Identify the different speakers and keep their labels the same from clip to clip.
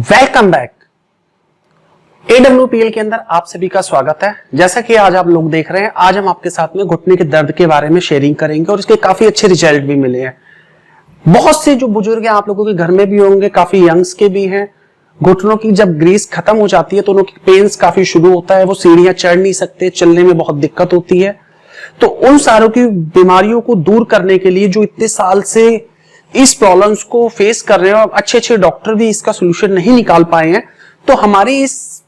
Speaker 1: Welcome back. AWPL के अंदर आप सभी का स्वागत है। जैसा कि आज आप लोग देख रहे हैं, आज हम आपके साथ में घुटने के दर्द के बारे में शेयरिंग करेंगे और इसके काफी अच्छे रिजल्ट भी मिले हैं। बहुत से जो बुजुर्ग हैं आप लोगों के घर में भी होंगे, काफी यंग्स के भी हैं। घुटनों की जब ग्रीस खत्म हो जाती है तो उनकी पेन्स काफी शुरू होता है, वो सीढ़ियां चढ़ नहीं सकते, चलने में बहुत दिक्कत होती है। तो उन सारों की बीमारियों को दूर करने के लिए जो इतने साल से इस प्रॉब्लम्स को फेस कर रहे हैं और अच्छे अच्छे डॉक्टर भी इसका सोल्यूशन नहीं निकाल पाए हैं, तो हमारी इस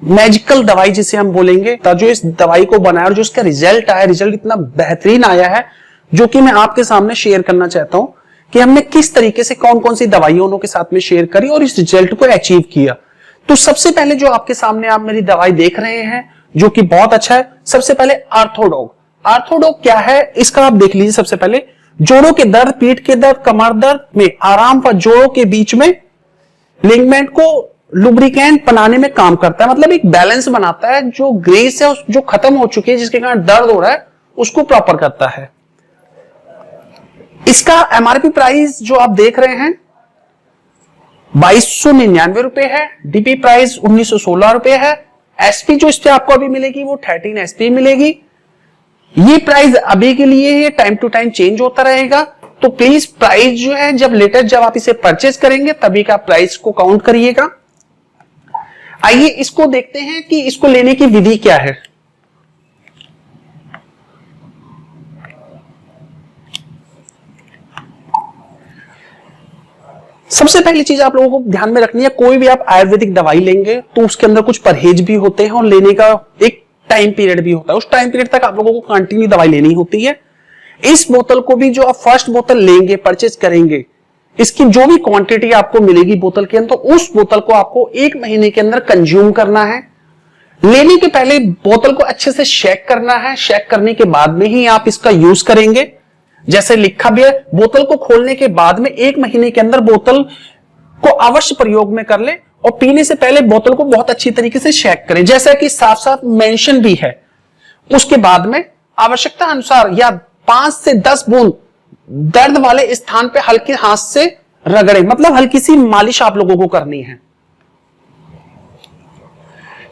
Speaker 1: मैजिकल दवाई जिसे हम बोलेंगे, जो इस दवाई को बनाया और जो इसका रिजल्ट आया, रिजल्ट इतना बेहतरीन आया है जो कि मैं आपके सामने शेयर करना चाहता हूं कि हमने किस तरीके से कौन कौन सी दवाइयों उनके साथ में शेयर करी और इस रिजल्ट को अचीव किया। तो सबसे पहले जो आपके सामने आप मेरी दवाई देख रहे हैं जो कि बहुत अच्छा है, सबसे पहले आर्थोडॉग। आर्थोडॉग क्या है इसका आप देख लीजिए। सबसे पहले जोड़ों के दर्द, पीठ के दर्द, कमर दर्द में आराम पर जोड़ों के बीच में लिगामेंट को लुब्रिकेंट बनाने में काम करता है, मतलब एक बैलेंस बनाता है। जो ग्रीस है जो खत्म हो चुकी है, जिसके कारण दर्द हो रहा है, उसको प्रॉपर करता है। इसका MRP प्राइस जो आप देख रहे हैं 2299 रुपए है। DP प्राइस 1916 रुपए है। SP जो इस पे आपको अभी मिलेगी वो 13 SP मिलेगी। ये प्राइस अभी के लिए है, टाइम टू टाइम चेंज होता रहेगा। तो प्लीज प्राइस जो है जब आप इसे परचेज करेंगे तभी का प्राइस को काउंट करिएगा। आइए इसको देखते हैं कि इसको लेने की विधि क्या है। सबसे पहली चीज आप लोगों को ध्यान में रखनी है, कोई भी आप आयुर्वेदिक दवाई लेंगे तो उसके अंदर कुछ परहेज भी होते हैं और लेने का एक टाइम पीरियड भी होता है। उस टाइम पीरियड तक आप लोगों को कंटिन्यू दवाई लेनी होती है। इस बोतल को भी जो आप फर्स्ट बोतल लेंगे, परचेज करेंगे, इसकी जो भी क्वांटिटी आपको मिलेगी बोतल के अंदर, उस बोतल को आपको 1 महीने के अंदर कंज्यूम करना है। लेने के पहले बोतल को अच्छे से शेक करना है। शेक करने के बाद में ही आप इसका यूज करेंगे। जैसे लिखा भी है, बोतल को खोलने के बाद में 1 महीने के अंदर बोतल को अवश्य प्रयोग में कर ले और पीने से पहले बोतल को बहुत अच्छी तरीके से शेक करें, जैसा कि साफ साफ मेंशन भी है। उसके बाद में आवश्यकता अनुसार या 5 से 10 बूंद दर्द वाले स्थान पे हल्के हाथ से रगड़े, मतलब हल्की सी मालिश आप लोगों को करनी है।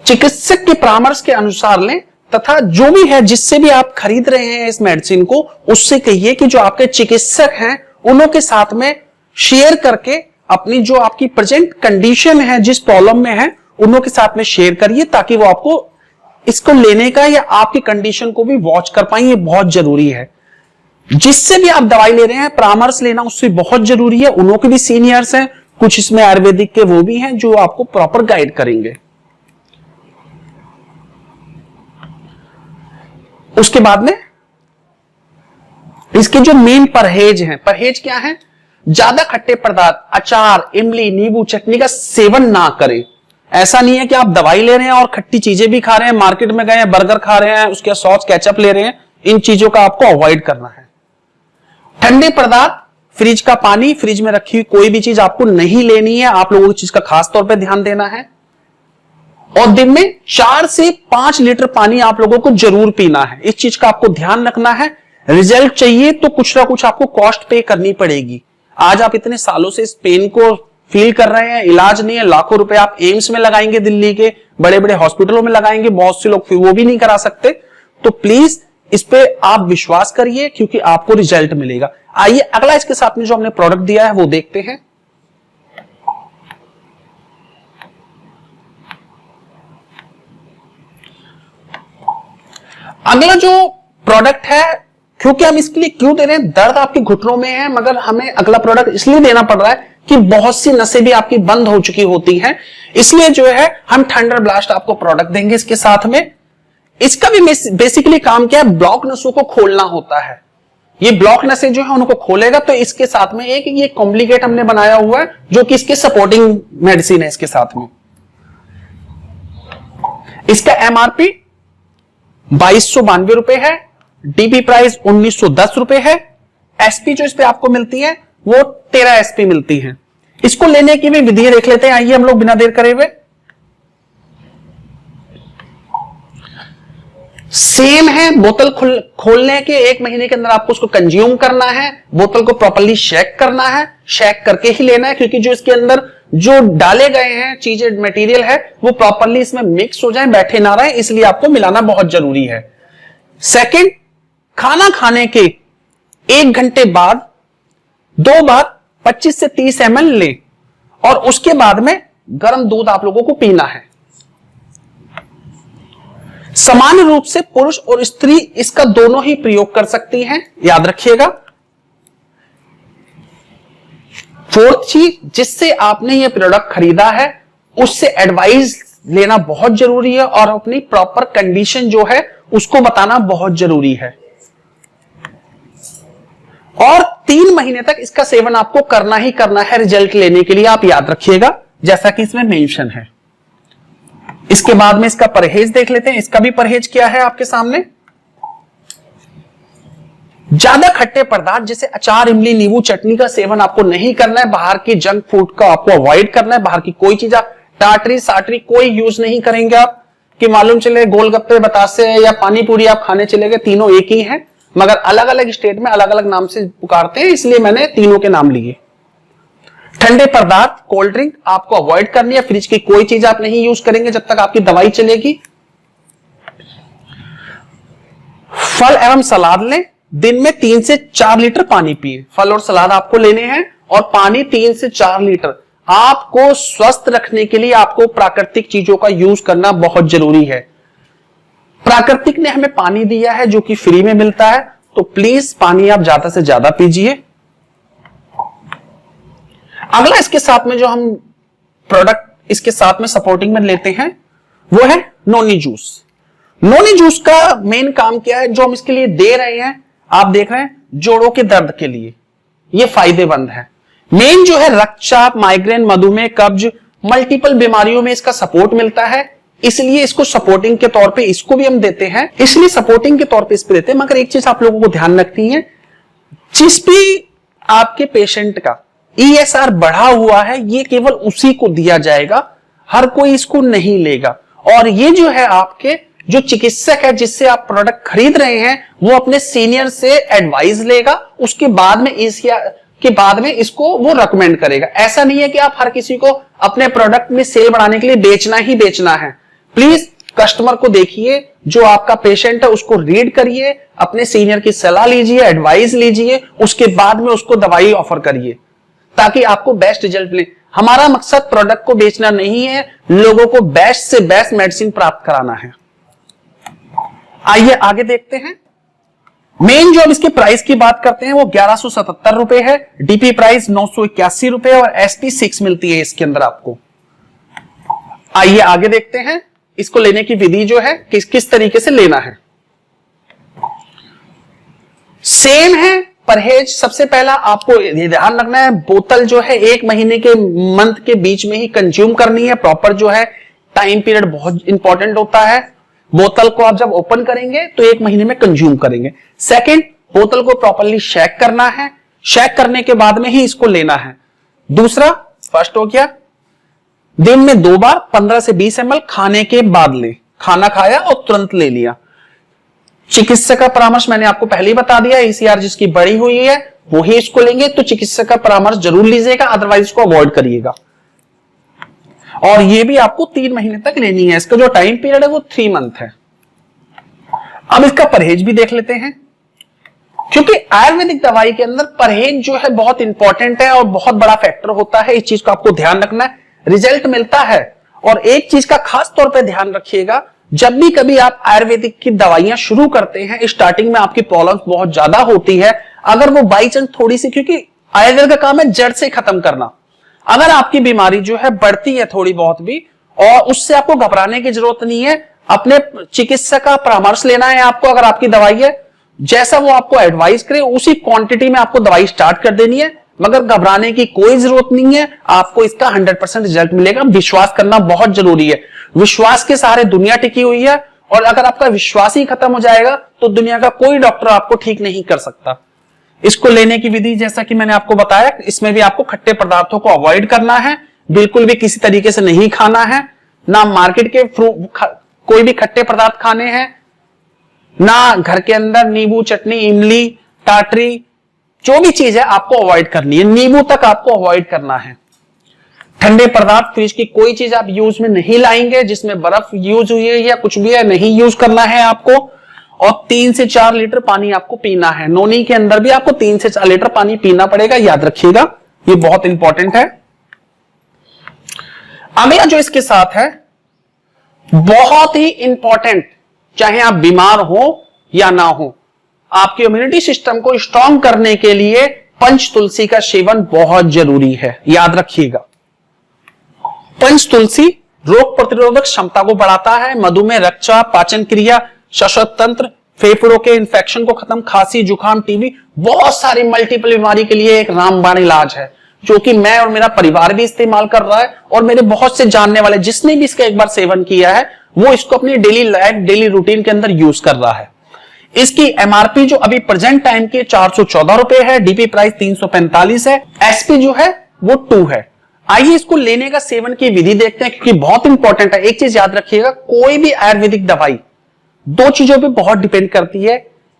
Speaker 1: चिकित्सक के परामर्श के अनुसार लें तथा जो भी है जिससे भी आप खरीद रहे हैं इस मेडिसिन को, उससे कहिए कि जो आपके चिकित्सक हैं उन्हों के साथ में शेयर करके अपनी जो आपकी प्रेजेंट कंडीशन है, जिस प्रॉब्लम में है, उन्हों के साथ में शेयर करिए ताकि वो आपको इसको लेने का या आपकी कंडीशन को भी वॉच कर पाए। ये बहुत जरूरी है। जिससे भी आप दवाई ले रहे हैं परामर्श लेना उससे बहुत जरूरी है। उन्हों के भी सीनियर्स हैं, कुछ इसमें आयुर्वेदिक के वो भी हैं जो आपको प्रॉपर गाइड करेंगे। उसके बाद में इसके जो मेन परहेज हैं, परहेज क्या है? ज्यादा खट्टे पदार्थ, अचार, इमली, नींबू, चटनी का सेवन ना करें। ऐसा नहीं है कि आप दवाई ले रहे हैं और खट्टी चीजें भी खा रहे हैं, मार्केट में गए हैं बर्गर खा रहे हैं, उसके सॉस केचप ले रहे हैं। इन चीजों का आपको अवॉइड करना है। ठंडे पदार्थ, फ्रिज का पानी, फ्रिज में रखी हुई कोई भी चीज आपको नहीं लेनी है। आप लोगों को चीज का खास तौर पर ध्यान देना है। और दिन में 4 से 5 लीटर पानी आप लोगों को जरूर पीना है। इस चीज का आपको ध्यान रखना है। रिजल्ट चाहिए तो कुछ ना कुछ आपको कॉस्ट पे करनी पड़ेगी। आज आप इतने सालों से इस पेन को फील कर रहे हैं, इलाज नहीं है, लाखों रुपए आप एम्स में लगाएंगे, दिल्ली के बड़े बड़े हॉस्पिटलों में लगाएंगे, बहुत से लोग फिर वो भी नहीं करा सकते। तो प्लीज इस पे आप विश्वास करिए क्योंकि आपको रिजल्ट मिलेगा। आइए अगला इसके साथ में जो हमने प्रोडक्ट दिया है वो देखते हैं। अगला जो प्रोडक्ट है, क्योंकि हम इसके लिए क्यों दे रहे हैं, दर्द आपके घुटनों में है, मगर हमें अगला प्रोडक्ट इसलिए देना पड़ रहा है कि बहुत सी नसें भी आपकी बंद हो चुकी होती हैं। इसलिए जो है हम थंडर ब्लास्ट आपको प्रोडक्ट देंगे इसके साथ में। इसका भी बेसिकली काम क्या है, ब्लॉक नसों को खोलना होता है। ये ब्लॉक नसें जो है उनको खोलेगा। तो इसके साथ में एक ये कॉम्प्लिकेट हमने बनाया हुआ है जो कि इसके सपोर्टिंग मेडिसिन है। इसके साथ में इसका MRP 2292 रुपए है। DP प्राइस 1910 रुपए है। SP जो इस पे आपको मिलती है वो 13 SP मिलती है। इसको लेने की भी विधि देख लेते हैं। आइए हम लोग बिना देर करे हुए। सेम है, बोतल खोलने के 1 महीने के अंदर आपको उसको कंज्यूम करना है। बोतल को प्रॉपर्ली शेक करना है, शेक करके ही लेना है क्योंकि जो इसके अंदर जो डाले गए हैं चीजें, मटेरियल है, वो प्रॉपरली इसमें मिक्स हो जाए, बैठे ना रहे, इसलिए आपको मिलाना बहुत जरूरी है। सेकंड, खाना खाने के 1 घंटे बाद 2 बार 25 से 30 ml लें और उसके बाद में गर्म दूध आप लोगों को पीना है। सामान्य रूप से पुरुष और स्त्री इसका दोनों ही प्रयोग कर सकती हैं, याद रखिएगा। फोर्थ चीज, जिससे आपने ये प्रोडक्ट खरीदा है उससे एडवाइस लेना बहुत जरूरी है और अपनी प्रॉपर कंडीशन जो है उसको बताना बहुत जरूरी है। और 3 महीने तक इसका सेवन आपको करना ही करना है रिजल्ट लेने के लिए, आप याद रखिएगा, जैसा कि इसमें मेंशन है। इसके बाद में इसका परहेज देख लेते हैं। इसका भी परहेज क्या है आपके सामने। ज्यादा खट्टे पदार्थ जैसे अचार, इमली, नींबू, चटनी का सेवन आपको नहीं करना है। बाहर की जंक फूड का आपको अवॉइड करना है। बाहर की कोई चीज, टाटरी साटरी कोई यूज नहीं करेंगे आप, कि मालूम चले गोलगप्पे, बतासे या पानी पूरी आप खाने चले गए, तीनों एक ही हैं मगर अलग अलग स्टेट में अलग अलग नाम से पुकारते हैं, इसलिए मैंने तीनों के नाम लिए। ठंडे पदार्थ, कोल्ड ड्रिंक आपको अवॉइड करनी है। फ्रिज की कोई चीज आप नहीं यूज करेंगे जब तक आपकी दवाई चलेगी। फल एवं सलाद लें। दिन में 3 से 4 लीटर पानी पिए। फल और सलाद आपको लेने हैं और पानी 3 से 4 लीटर। आपको स्वस्थ रखने के लिए आपको प्राकृतिक चीजों का यूज करना बहुत जरूरी है। प्राकृतिक ने हमें पानी दिया है जो कि फ्री में मिलता है, तो प्लीज पानी आप ज्यादा से ज्यादा पीजिए। अगला इसके साथ में जो हम प्रोडक्ट इसके साथ में सपोर्टिंग में लेते हैं वो है नोनी जूस। नोनी जूस का मेन काम क्या है जो हम इसके लिए दे रहे हैं, आप देख रहे हैं, जोड़ों के दर्द के लिए ये फायदेमंद है। मेन जो है रक्तचाप, माइग्रेन, मधुमेह, कब्ज, मल्टीपल बीमारियों में इसका सपोर्ट मिलता है, इसलिए इसको सपोर्टिंग के तौर पे इसको भी हम देते हैं, इसलिए सपोर्टिंग के तौर पे इस पे देते हैं। मगर एक चीज आप लोगों को ध्यान रखनी है, जिस भी आपके पेशेंट का ESR बढ़ा हुआ है ये केवल उसी को दिया जाएगा, हर कोई इसको नहीं लेगा। और ये जो है आपके जो चिकित्सक है जिससे आप प्रोडक्ट खरीद रहे हैं वो अपने सीनियर से एडवाइस लेगा, उसके बाद में इसको वो रेकमेंड करेगा। ऐसा नहीं है कि आप हर किसी को अपने प्रोडक्ट में सेल बढ़ाने के लिए बेचना ही बेचना है। प्लीज कस्टमर को देखिए, जो आपका पेशेंट है उसको रीड करिए, अपने सीनियर की सलाह लीजिए, एडवाइस लीजिए, उसके बाद में उसको दवाई ऑफर करिए ताकि आपको बेस्ट रिजल्ट मिले। हमारा मकसद प्रोडक्ट को बेचना नहीं है, लोगों को बेस्ट से बेस्ट मेडिसिन प्राप्त कराना है। आइए आगे देखते हैं। मेन जो अब इसके प्राइस की बात करते हैं वो 1177 रुपए है, डीपी प्राइस 981 रुपए और SP 6 मिलती है इसके अंदर आपको। आइए आगे देखते हैं इसको लेने की विधि जो है किस तरीके से लेना है। सेम है परहेज। सबसे पहला आपको ध्यान रखना है, बोतल जो है 1 महीने के मंथ के बीच में ही कंज्यूम करनी है। प्रॉपर जो है टाइम पीरियड बहुत इंपॉर्टेंट होता है। बोतल को आप जब ओपन करेंगे तो 1 महीने में कंज्यूम करेंगे। सेकंड, बोतल को प्रॉपरली शेक करना है, शेक करने के बाद में ही इसको लेना है। दूसरा, फर्स्ट हो गया, दिन में 2 बार 15 से 20 ml खाने के बाद लें। खाना खाया और तुरंत ले लिया। चिकित्सक का परामर्श मैंने आपको पहले ही बता दिया, ECR जिसकी बढ़ी हुई है वो ही इसको लेंगे, तो चिकित्सक का परामर्श जरूर लीजिएगा, अदरवाइज इसको अवॉइड करिएगा। और ये भी आपको 3 महीने तक लेनी है। इसका जो टाइम पीरियड है वो 3 मंथ है। अब इसका परहेज भी देख लेते हैं, क्योंकि आयुर्वेदिक दवाई के अंदर परहेज जो है बहुत इंपॉर्टेंट है और बहुत बड़ा फैक्टर होता है। इस चीज का आपको ध्यान रखना है, रिजल्ट मिलता है। और एक चीज का खास तौर पे ध्यान रखिएगा, जब भी कभी आप आयुर्वेदिक की दवाइयां शुरू करते हैं, स्टार्टिंग में आपकी प्रॉब्लम बहुत ज्यादा होती है। अगर वो बाई चांस थोड़ी सी, क्योंकि आयुर्वेद का काम है जड़ से खत्म करना, अगर आपकी बीमारी जो है बढ़ती है थोड़ी बहुत भी, और उससे आपको घबराने की जरूरत नहीं है। अपने चिकित्सक का परामर्श लेना है आपको। अगर आपकी दवाई है, जैसा वो आपको एडवाइस करे उसी क्वांटिटी में आपको दवाई स्टार्ट कर देनी है, मगर घबराने की कोई जरूरत नहीं है। आपको इसका 100% रिजल्ट मिलेगा। विश्वास करना बहुत जरूरी है। विश्वास के सहारे दुनिया टिकी हुई है, और अगर आपका विश्वास ही खत्म हो जाएगा तो दुनिया का कोई डॉक्टर आपको ठीक नहीं कर सकता। इसको लेने की विधि जैसा कि मैंने आपको बताया, इसमें भी आपको खट्टे पदार्थों को अवॉइड करना है, बिल्कुल भी किसी तरीके से नहीं खाना है। ना मार्केट के कोई भी खट्टे पदार्थ खाने हैं, ना घर के अंदर नींबू, चटनी, इमली, टाटरी, जो भी चीज है आपको अवॉइड करनी है। नींबू तक आपको अवॉइड करना है। ठंडे पदार्थ, फ्रिज की कोई चीज आप यूज में नहीं लाएंगे जिसमें बर्फ यूज हुई है या कुछ भी है, नहीं यूज करना है आपको। और 3 से 4 लीटर पानी आपको पीना है। नोनी के अंदर भी आपको 3 से 4 लीटर पानी पीना पड़ेगा, याद रखिएगा, ये बहुत इंपॉर्टेंट है। अगला जो इसके साथ है बहुत ही इंपॉर्टेंट, चाहे आप बीमार हो या ना हो, आपके इम्यूनिटी सिस्टम को स्ट्रांग करने के लिए पंच तुलसी का सेवन बहुत जरूरी है, याद रखिएगा। पंच तुलसी रोग प्रतिरोधक क्षमता को बढ़ाता है, मधुमेह, रक्तचाप, पाचन क्रिया, श्वसन तंत्र, फेफड़ों के इंफेक्शन को खत्म, खांसी, जुकाम, टीबी, बहुत सारी मल्टीपल बीमारी के लिए एक रामबाण इलाज है, जो कि मैं और मेरा परिवार भी इस्तेमाल कर रहा है और मेरे बहुत से जानने वाले जिसने भी इसका एक बार सेवन किया है वो इसको अपनी डेली लाइफ, डेली रूटीन के अंदर यूज कर रहा है। इसकी एमआरपी जो अभी प्रेजेंट टाइम के 414 रुपए है, डीपी प्राइस 345 है, एसपी जो है वो 2 है। आइए इसको लेने का सेवन की विधि देखते हैं, क्योंकि बहुत इंपॉर्टेंट है। एक चीज याद रखिएगा, कोई भी आयुर्वेदिक दवाई 2 चीजों पे बहुत डिपेंड करती है।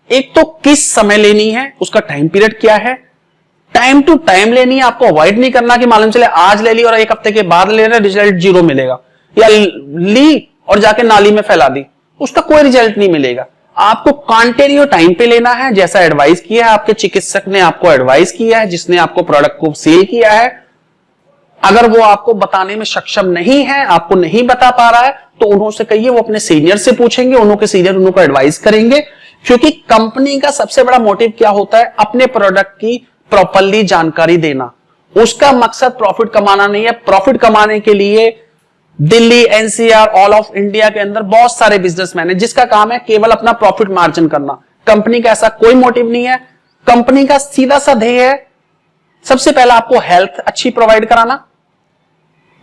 Speaker 1: एक तो किस समय लेनी है, उसका टाइम पीरियड क्या है, टाइम टू टाइम लेनी है, आपको अवॉइड नहीं करना कि मालूम चले आज ले ली और 1 हफ्ते के बाद ले रहे रिजल्ट 0 मिलेगा, या ली और जाके नाली में फैला दी, उसका कोई रिजल्ट नहीं मिलेगा। आपको कंटिन्यू टाइम पे लेना है, जैसा एडवाइस किया है आपके चिकित्सक ने, आपको एडवाइस किया है, जिसने आपको प्रोडक्ट को सेल किया है। अगर वो आपको बताने में सक्षम नहीं है, आपको नहीं बता पा रहा है, तो उन्होंने कहिए, वो अपने सीनियर से पूछेंगे, उन्होंने सीनियर उनको एडवाइस करेंगे। क्योंकि कंपनी का सबसे बड़ा मोटिव क्या होता है, अपने प्रोडक्ट की प्रॉपरली जानकारी देना। उसका मकसद प्रॉफिट कमाना नहीं है। प्रॉफिट कमाने के लिए Delhi, NCR, all of India के अंदर बहुत सारे बिजनेसमैन है जिसका काम है केवल अपना प्रॉफिट मार्जिन करना। कंपनी का ऐसा कोई मोटिव नहीं है। कंपनी का सीधा सा ध्येय है, सबसे पहला आपको हेल्थ अच्छी प्रोवाइड कराना।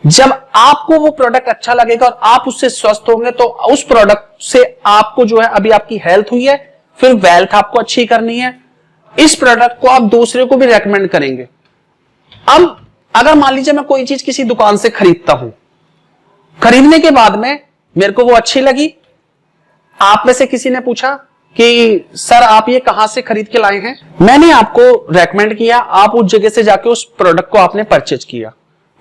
Speaker 1: जब आपको वो प्रोडक्ट अच्छा लगेगा और आप उससे स्वस्थ होंगे, तो उस प्रोडक्ट से आपको जो है, अभी आपकी हेल्थ हुई है, फिर वेल्थ आपको अच्छी करनी है। इस प्रोडक्ट को आप दूसरे को भी रेकमेंड करेंगे। अब अगर मान लीजिए मैं कोई चीज किसी दुकान से खरीदता हूं, खरीदने के बाद में मेरे को वो अच्छी लगी, आप में से किसी ने पूछा कि सर आप ये कहां से खरीद के लाए हैं, मैंने आपको रेकमेंड किया, आप उस जगह से जाके उस प्रोडक्ट को आपने परचेज किया।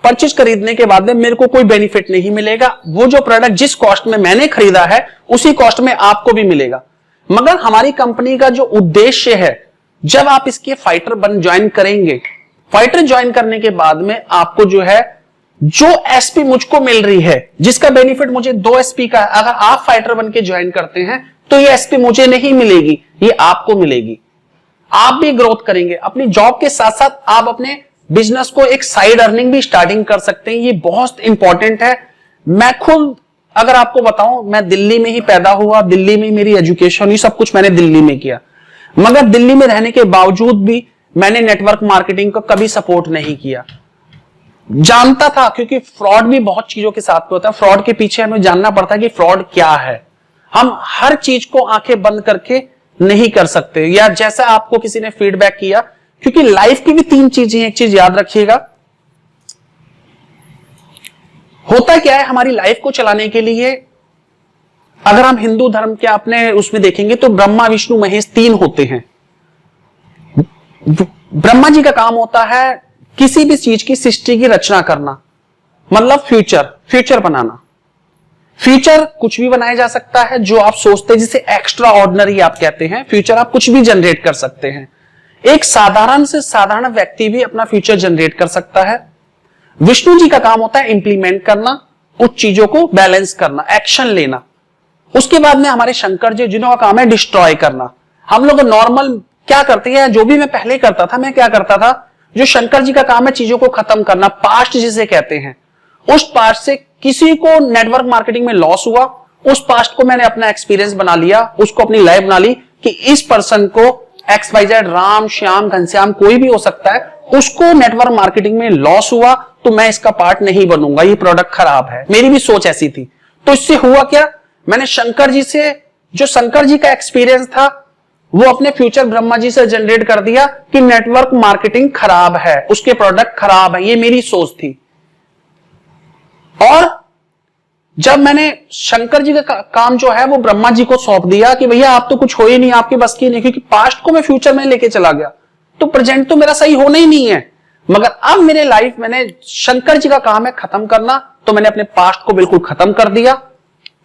Speaker 1: परचेज खरीदने के बाद में मेरे को कोई बेनिफिट नहीं मिलेगा, वो जो प्रोडक्ट जिस कॉस्ट में मैंने खरीदा है उसी कॉस्ट में आपको भी मिलेगा। मगर हमारी कंपनी का जो उद्देश्य है, जब आप इसके फाइटर बन ज्वाइन करेंगे, फाइटर ज्वाइन करने के बाद में आपको जो है, जो एसपी मुझको मिल रही है, जिसका बेनिफिट मुझे 2 एसपी का है, अगर आप फाइटर बन के ज्वाइन करते हैं तो ये एसपी मुझे नहीं मिलेगी, ये आपको मिलेगी। आप भी ग्रोथ करेंगे। अपनी जॉब के साथ साथ आप अपने बिजनेस को एक साइड अर्निंग भी स्टार्टिंग कर सकते हैं। ये बहुत इंपॉर्टेंट है। मैं खुद अगर आपको बताऊं, मैं दिल्ली में ही पैदा हुआ, दिल्ली में मेरी एजुकेशन, ये सब कुछ मैंने दिल्ली में किया, मगर दिल्ली में रहने के बावजूद भी मैंने नेटवर्क मार्केटिंग को कभी सपोर्ट नहीं किया। जानता था, क्योंकि फ्रॉड भी बहुत चीजों के साथ होता है। फ्रॉड के पीछे हमें जानना पड़ता है कि फ्रॉड क्या है। हम हर चीज को आंखें बंद करके नहीं कर सकते, या जैसा आपको किसी ने फीडबैक किया, क्योंकि लाइफ की भी 3 चीजें, एक चीज याद रखिएगा, होता क्या है हमारी लाइफ को चलाने के लिए, अगर हम हिंदू धर्म के अपने उसमें देखेंगे तो ब्रह्मा, विष्णु, महेश 3 होते हैं। ब्रह्मा जी का काम होता है किसी भी चीज की सृष्टि की रचना करना, मतलब फ्यूचर बनाना। फ्यूचर कुछ भी बनाया जा सकता है जो आप सोचते हैं, जिसे एक्स्ट्रा ऑर्डिनरी आप कहते हैं। फ्यूचर आप कुछ भी जनरेट कर सकते हैं। एक साधारण से साधारण व्यक्ति भी अपना फ्यूचर जनरेट कर सकता है। विष्णु जी का काम होता है इंप्लीमेंट करना, उस चीजों को बैलेंस करना, एक्शन लेना। उसके बाद में हमारे शंकर जी, जिन्हों का काम है डिस्ट्रॉय करना। हम लोग नॉर्मल क्या करते हैं, जो भी मैं पहले करता था, मैं क्या करता था, जो शंकर जी का काम है चीजों को खत्म करना, पास्ट जिसे कहते हैं, उस पास्ट से किसी को नेटवर्क मार्केटिंग में लॉस हुआ, उस पास्ट को मैंने अपना एक्सपीरियंस बना लिया, उसको अपनी लाइफ बना ली कि इस पर्सन को XYZ, राम, श्याम, घनश्याम, कोई भी हो सकता है, उसको नेटवर्क मार्केटिंग में लॉस हुआ तो मैं इसका पार्ट नहीं बनूंगा, ये प्रोडक्ट खराब है। मेरी भी सोच ऐसी थी। तो इससे हुआ क्या, मैंने शंकर जी से, जो शंकर जी का एक्सपीरियंस था, वो अपने फ्यूचर ब्रह्मा जी से जनरेट कर दिया कि नेटवर्क मार्केटिंग खराब है, उसके प्रोडक्ट खराब है। ये मेरी सोच थी। और जब मैंने शंकर जी का काम जो है वो ब्रह्मा जी को सौंप दिया कि भैया आप तो कुछ हो ही नहीं, आपके बस की नहीं, क्योंकि पास्ट को मैं फ्यूचर में लेके चला गया, तो प्रेजेंट तो मेरा सही होना ही नहीं है। मगर अब मेरे लाइफ मैंने शंकर जी का काम है खत्म करना, तो मैंने अपने पास्ट को बिल्कुल खत्म कर दिया।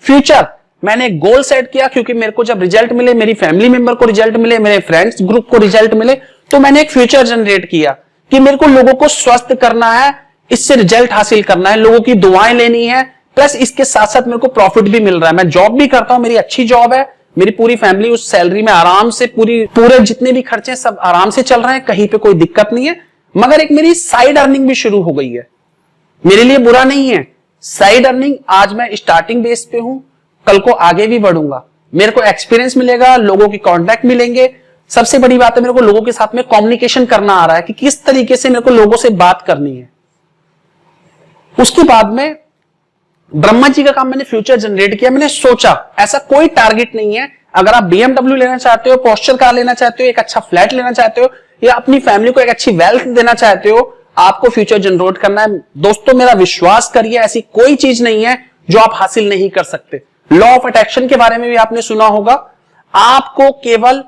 Speaker 1: फ्यूचर मैंने एक गोल सेट किया, क्योंकि मेरे को जब रिजल्ट मिले, मेरी फैमिली मेंबर को रिजल्ट मिले, मेरे फ्रेंड्स ग्रुप को रिजल्ट मिले, तो मैंने एक फ्यूचर जनरेट किया कि मेरे को लोगों को स्वस्थ करना है, इससे रिजल्ट हासिल करना है, लोगों की दुआएं लेनी है, प्लस इसके साथ साथ मेरे को प्रॉफिट भी मिल रहा है। मैं जॉब भी करता हूं, मेरी अच्छी जॉब है, मेरी पूरी फैमिली उस सैलरी में आराम से पूरे जितने भी खर्चे सब आराम से चल रहे हैं, कहीं पे कोई दिक्कत नहीं है। मगर एक मेरी साइड अर्निंग भी शुरू हो गई है, मेरे लिए बुरा नहीं है। साइड अर्निंग, आज मैं स्टार्टिंग बेस पे हूं, कल को आगे भी बढ़ूंगा, मेरे को एक्सपीरियंस मिलेगा, लोगों की कॉन्टैक्ट मिलेंगे। सबसे बड़ी बात है, मेरे को लोगों के साथ में कम्युनिकेशन करना आ रहा है कि किस तरीके से मेरे को लोगों से बात करनी है। उसके बाद में ब्रह्मा जी का काम मैंने फ्यूचर जनरेट किया। मैंने सोचा ऐसा कोई टारगेट नहीं है, अगर आप BMW लेना चाहते हो, पोस्चर कार लेना चाहते हो, एक अच्छा फ्लैट लेना चाहते हो, या अपनी फैमिली को एक अच्छी वेल्थ देना चाहते हो, आपको फ्यूचर जनरेट करना है। दोस्तों मेरा विश्वास करिए, ऐसी कोई चीज नहीं है जो आप हासिल नहीं कर सकते। लॉ ऑफ अट्रैक्शन के बारे में भी आपने सुना होगा। आपको केवल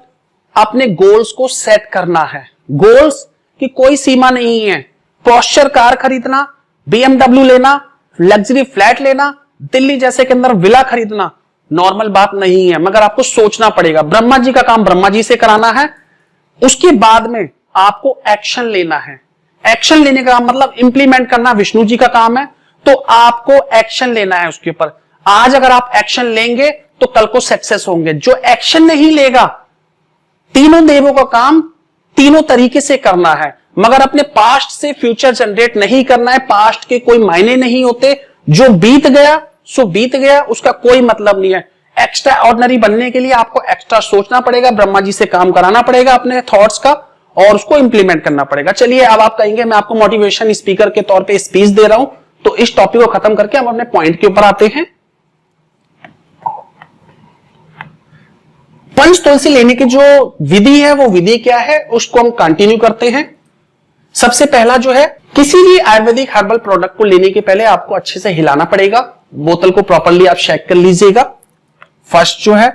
Speaker 1: अपने गोल्स को सेट करना है, गोल्स की कोई सीमा नहीं है। पोस्चर कार खरीदना, BMW लेना, लग्जरी फ्लैट लेना, दिल्ली जैसे के अंदर विला खरीदना नॉर्मल बात नहीं है, मगर आपको सोचना पड़ेगा। ब्रह्मा जी का काम ब्रह्मा जी से कराना है। उसके बाद में आपको एक्शन लेना है। एक्शन लेने का मतलब इंप्लीमेंट करना विष्णु जी का काम है, तो आपको एक्शन लेना है उसके ऊपर। आज अगर आप एक्शन लेंगे तो कल को सक्सेस होंगे। जो एक्शन नहीं लेगा, तीनों देवों का काम तीनों तरीके से करना है, मगर अपने पास्ट से फ्यूचर जनरेट नहीं करना है। पास्ट के कोई मायने नहीं होते, जो बीत गया सो बीत गया, उसका कोई मतलब नहीं है। एक्स्ट्रा ऑर्डिनरी बनने के लिए आपको एक्स्ट्रा सोचना पड़ेगा, ब्रह्मा जी से काम कराना पड़ेगा अपने थॉट्स का, और उसको इंप्लीमेंट करना पड़ेगा। चलिए अब आप कहेंगे मैं आपको मोटिवेशन स्पीकर के तौर पे स्पीच दे रहा हूं, तो इस टॉपिक को खत्म करके हम अपने पॉइंट के ऊपर आते हैं। पंच तुलसी लेने की जो विधि है, वो विधि क्या है, उसको हम कंटिन्यू करते हैं। सबसे पहला जो है, किसी भी आयुर्वेदिक हर्बल प्रोडक्ट को लेने के पहले आपको अच्छे से हिलाना पड़ेगा। बोतल को प्रॉपर्ली आप शेक कर लीजिएगा। फर्स्ट जो है,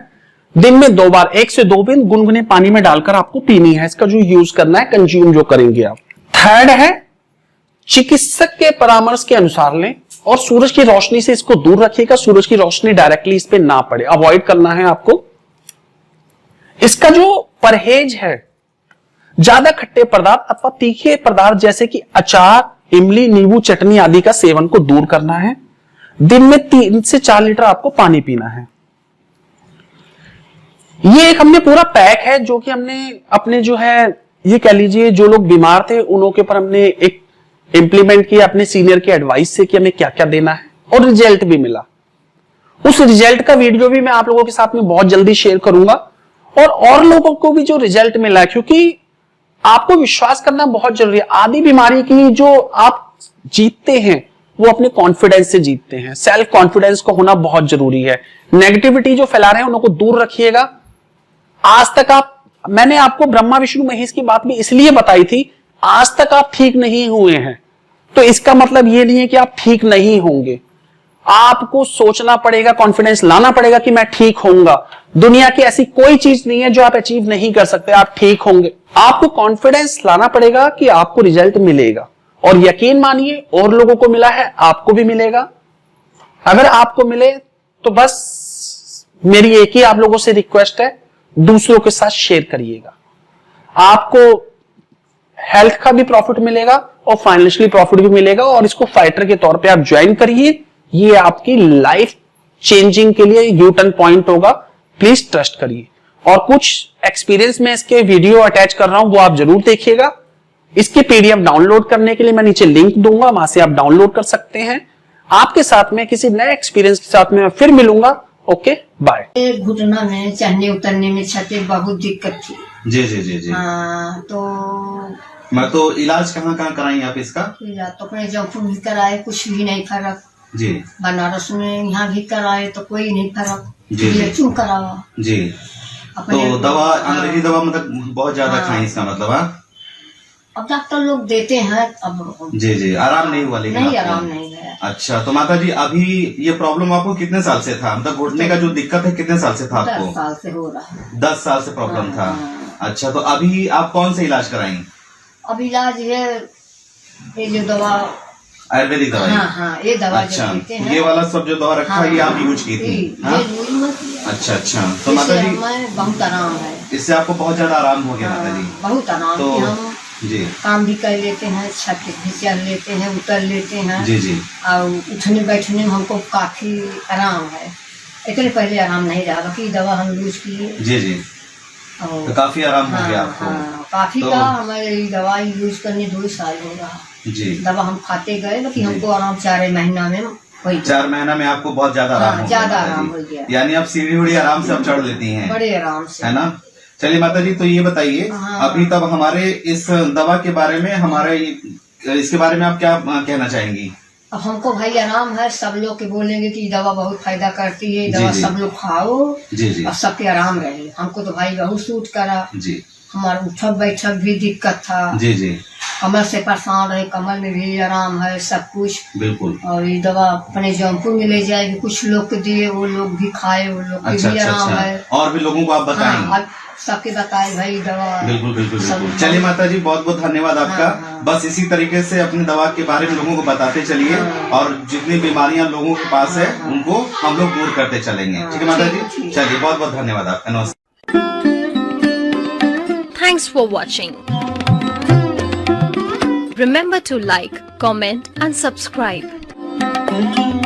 Speaker 1: दिन में 2 बार 1 से 2 बूंद गुनगुने पानी में डालकर आपको पीनी है। इसका जो यूज करना है, कंज्यूम जो करेंगे आप। थर्ड है, चिकित्सक के परामर्श के अनुसार लें और सूरज की रोशनी से इसको दूर रखिएगा। सूरज की रोशनी डायरेक्टली इस पे ना पड़े, अवॉइड करना है आपको। इसका जो परहेज है, ज्यादा खट्टे पदार्थ अथवा तीखे पदार्थ जैसे कि अचार, इमली, नींबू, चटनी आदि का सेवन को दूर करना है। दिन में 3 से 4 लीटर आपको पानी पीना है। ये एक हमने पूरा पैक है जो कि हमने अपने जो है, ये कह लीजिए जो लोग बीमार थे उनों के ऊपर हमने एक इंप्लीमेंट किया अपने सीनियर के एडवाइस से कि हमें क्या क्या देना है, और रिजल्ट भी मिला। उस रिजल्ट का वीडियो भी मैं आप लोगों के साथ में बहुत जल्दी शेयर करूंगा, और लोगों को भी जो रिजल्ट मिला है, क्योंकि आपको विश्वास करना बहुत जरूरी है। आधी बीमारी की जो आप जीतते हैं वो अपने कॉन्फिडेंस से जीतते हैं। सेल्फ कॉन्फिडेंस को होना बहुत जरूरी है। नेगेटिविटी जो फैला रहे हैं उनको दूर रखिएगा। आज तक मैंने आपको ब्रह्मा विष्णु महेश की बात भी इसलिए बताई थी, आज तक आप ठीक नहीं हुए हैं तो इसका मतलब ये नहीं है कि आप ठीक नहीं होंगे। आपको सोचना पड़ेगा, कॉन्फिडेंस लाना पड़ेगा कि मैं ठीक होऊंगा। दुनिया की ऐसी कोई चीज नहीं है जो आप अचीव नहीं कर सकते, आप ठीक होंगे। आपको कॉन्फिडेंस लाना पड़ेगा कि आपको रिजल्ट मिलेगा, और यकीन मानिए और लोगों को मिला है, आपको भी मिलेगा। अगर आपको मिले तो बस मेरी एक ही आप लोगों से रिक्वेस्ट है, दूसरों के साथ शेयर करिएगा। आपको हेल्थ का भी प्रॉफिट मिलेगा और फाइनेंशियली प्रॉफिट भी मिलेगा, और इसको फाइटर के तौर पे आप ज्वाइन करिए। ये आपकी लाइफ चेंजिंग के लिए यू टर्न पॉइंट होगा, प्लीज ट्रस्ट करिए। और कुछ एक्सपीरियंस में इसके वीडियो अटैच कर रहा हूं, वो आप जरूर देखिएगा। इसके पीडीएफ डाउनलोड करने के लिए मैं नीचे लिंक दूंगा, वहां से आप डाउनलोड कर सकते हैं। आपके साथ में किसी नए एक्सपीरियंस के साथ में फिर मिलूंगा। Okay, bye.
Speaker 2: घुटना में चढ़ने उतरने में छते बहुत दिक्कत थी।
Speaker 3: जी जी जी जी।
Speaker 2: हाँ, तो
Speaker 3: मैं तो इलाज कहाँ कहाँ कराई आप इसका?
Speaker 2: इलाज तो अपने जौनपुर भी कराए, कुछ भी नहीं फर्क।
Speaker 3: जी।
Speaker 2: बनारस में यहाँ भी कराए तो कोई नहीं फर्क।
Speaker 3: जी जी।
Speaker 2: क्यों करावा?
Speaker 3: जी। तो दवा, अंग्रेजी दवा मतलब बहुत ज्यादा खाई, इसका मतलब? हाँ,
Speaker 2: अब डॉक्टर लोग देते हैं। अब
Speaker 3: जी जी, आराम नहीं हुआ? लेकिन
Speaker 2: नहीं, आराम नहीं गया।
Speaker 3: अच्छा, तो माता जी अभी ये प्रॉब्लम आपको कितने साल से था? मतलब घुटने का जो दिक्कत है कितने साल से था आपको?
Speaker 2: 10 साल से हो रहा है।
Speaker 3: 10 साल से प्रॉब्लम था। अच्छा, तो अभी आप कौन से इलाज कराएंगे?
Speaker 2: अब इलाज है ये जो दवा,
Speaker 3: आयुर्वेदिक दवाई।
Speaker 2: हाँ हाँ, ये दवा
Speaker 3: अच्छा,
Speaker 2: जो देते हैं,
Speaker 3: ये वाला सब जो दवा रखा है ये आप यूज की थी?
Speaker 2: ये
Speaker 3: हाँ?
Speaker 2: यूज मत किया।
Speaker 3: अच्छा अच्छा, तो माता जी
Speaker 2: हमें बहुत आराम है,
Speaker 3: इससे आपको बहुत ज्यादा आराम हो गया माता जी?
Speaker 2: बहुत आराम
Speaker 3: तो
Speaker 2: कि हम
Speaker 3: जी
Speaker 2: काम भी कर लेते हैं, छत भी चढ़ लेते हैं, उतर लेते हैं,
Speaker 3: जी जी
Speaker 2: और उठने बैठने में हमको काफी आराम है। इतने पहले आराम नहीं रहा, बाकी दवा हम यूज किए
Speaker 3: जी जी,
Speaker 2: और
Speaker 3: तो काफी आराम हो गया आपको?
Speaker 2: हाँ, काफी
Speaker 3: तो-
Speaker 2: का हमारे दवाई यूज करने 2 साल हो रहा।
Speaker 3: जी,
Speaker 2: दवा हम खाते गए, बाकी
Speaker 3: जी।
Speaker 2: हमको आराम 4 महीना में हो गया।
Speaker 3: 4 महीना में आपको बहुत ज्यादा आराम
Speaker 2: हाँ,
Speaker 3: हो गया
Speaker 2: ज्यादा
Speaker 3: माता
Speaker 2: आराम
Speaker 3: जी।
Speaker 2: हो गया।
Speaker 3: यानी आप सीढ़ी उड़ी आराम से आप चढ़ लेती हैं,
Speaker 2: बड़े आराम से।
Speaker 3: है ना? चलिए माता जी, तो ये बताइए
Speaker 2: हाँ।
Speaker 3: अभी तब हमारे इस दवा के बारे में, हमारे इसके बारे में आप क्या कहना चाहेंगी?
Speaker 2: अब हमको भाई आराम है, सब लोग के बोलेंगे कि दवा बहुत फायदा करती है,
Speaker 3: जी,
Speaker 2: दवा
Speaker 3: जी।
Speaker 2: सब लोग खाओ
Speaker 3: जी जी
Speaker 2: और सबके आराम रहे। हमको तो भाई बहुत सूट करा,
Speaker 3: जी
Speaker 2: हमारा उठक बैठक भी दिक्कत था,
Speaker 3: जी जी,
Speaker 2: कमर से परेशान रहे, कमर में भी आराम है, सब कुछ।
Speaker 3: बिल्कुल।
Speaker 2: और ये दवा अपने जौनपुर में ले जाएगी, कुछ लोग को दिए, वो लोग भी खाए, वो लोग के
Speaker 3: अच्छा
Speaker 2: भी
Speaker 3: अच्छा
Speaker 2: आराम
Speaker 3: अच्छा,
Speaker 2: है।
Speaker 3: और भी लोगों को आप बताएंगे?
Speaker 2: हाँ, अब सबके बताए भाई दवा।
Speaker 3: बिल्कुल बिल्कुल
Speaker 2: सब-
Speaker 3: बिल्कुल। चलिए माता जी, बहुत बहुत धन्यवाद आपका।
Speaker 2: हाँ, हाँ।
Speaker 3: बस इसी तरीके से अपनी दवा के बारे में लोगों को बताते चलिए,
Speaker 2: हाँ।
Speaker 3: और जितनी बीमारियां लोगों के पास है
Speaker 2: हाँ, हाँ।
Speaker 3: उनको हम लोग दूर करते चलेंगे।
Speaker 2: हाँ,
Speaker 3: ठीक है माता
Speaker 2: ठीक,
Speaker 3: जी,
Speaker 2: ठीक।
Speaker 3: चलिए बहुत बहुत धन्यवाद आपका। नमस्कार।
Speaker 4: Thanks for watching. Remember to like, comment and subscribe.